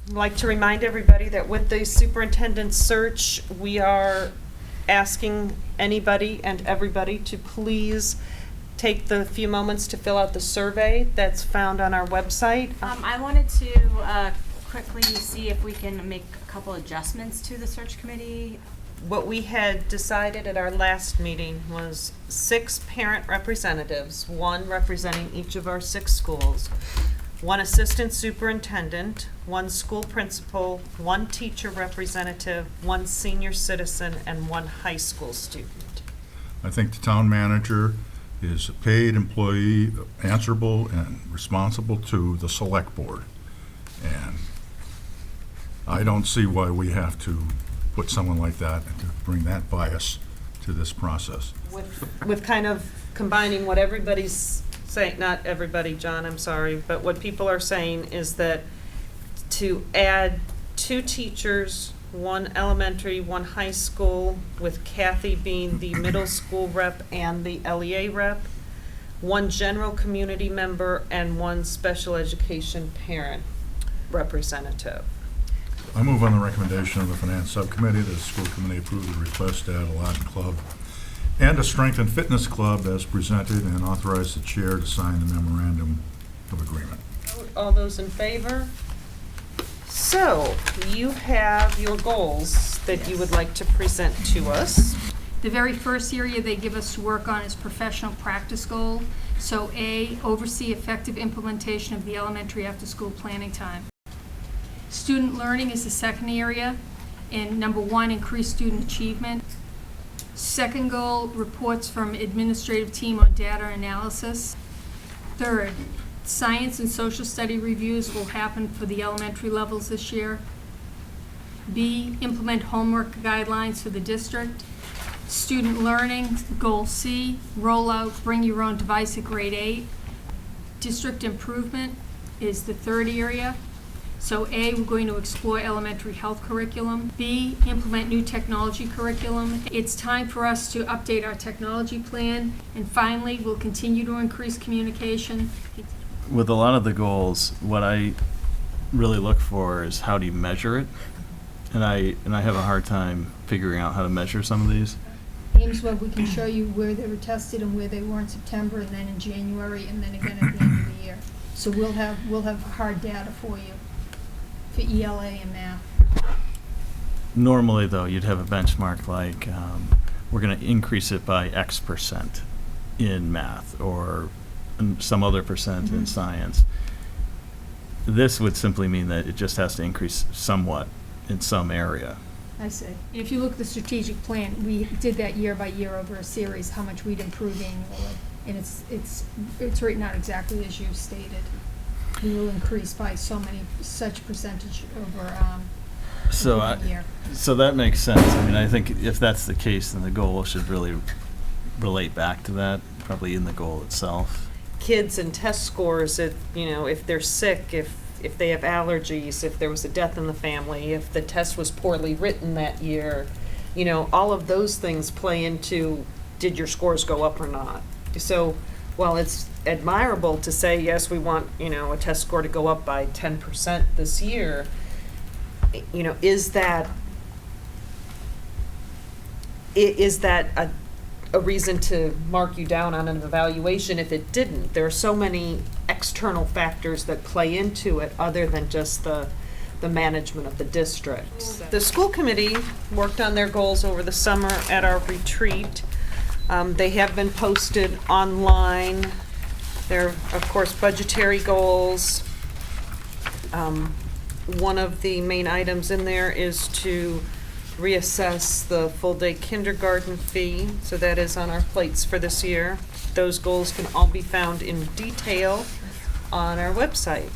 I'd like to remind everybody that with the superintendent search, we are asking anybody and everybody to please take the few moments to fill out the survey that's found on our website. I wanted to quickly see if we can make a couple adjustments to the search committee. What we had decided at our last meeting was 6 parent representatives, 1 representing each of our 6 schools, 1 assistant superintendent, 1 school principal, 1 teacher representative, 1 senior citizen, and 1 high school student. I think the town manager is a paid employee, answerable and responsible to the select board. And I don't see why we have to put someone like that and to bring that bias to this process. With kind of combining what everybody's saying, not everybody, John, I'm sorry, but what people are saying is that to add 2 teachers, 1 elementary, 1 high school, with Kathy being the middle school rep and the LEA rep, 1 general community member, and 1 special education parent representative. I move on the recommendation of the Finance Subcommittee that the school committee approve the request to add a Latin club and a strength and fitness club as presented, and authorize the chair to sign the memorandum of agreement. All those in favor? So, you have your goals that you would like to present to us. The very first area they give us to work on is professional practice goal. So A, oversee effective implementation of the elementary after-school planning time. Student learning is the second area, and number 1, increase student achievement. Second goal, reports from administrative team on data analysis. Third, science and social study reviews will happen for the elementary levels this year. B, implement homework guidelines for the district. Student learning, goal C, roll out bring your own device at grade 8. District improvement is the third area. So A, we're going to explore elementary health curriculum. B, implement new technology curriculum. It's time for us to update our technology plan. And finally, we'll continue to increase communication. With a lot of the goals, what I really look for is how do you measure it? And I have a hard time figuring out how to measure some of these. Ames Web, we can show you where they were tested and where they were in September, and then in January, and then again at the end of the year. So we'll have hard data for you for ELA and math. Normally, though, you'd have a benchmark like we're going to increase it by X% in math or some other percent in science. This would simply mean that it just has to increase somewhat in some area. I see. If you look at the strategic plan, we did that year by year over a series, how much we'd improve annually. And it's written out exactly as you stated. We will increase by such percentage over So a year. So that makes sense. I mean, I think if that's the case, then the goal should really relate back to that, probably in the goal itself. Kids and test scores, if they're sick, if they have allergies, if there was a death in the family, if the test was poorly written that year, all of those things play into, did your scores go up or not? So while it's admirable to say, yes, we want, a test score to go up by 10% this year, is that a reason to mark you down on an evaluation if it didn't? There are so many external factors that play into it other than just the management of the district. The school committee worked on their goals over the summer at our retreat. They have been posted online. They're, of course, budgetary goals. One of the main items in there is to reassess the full-day kindergarten fee, so that is on our plates for this year. Those goals can all be found in detail on our website.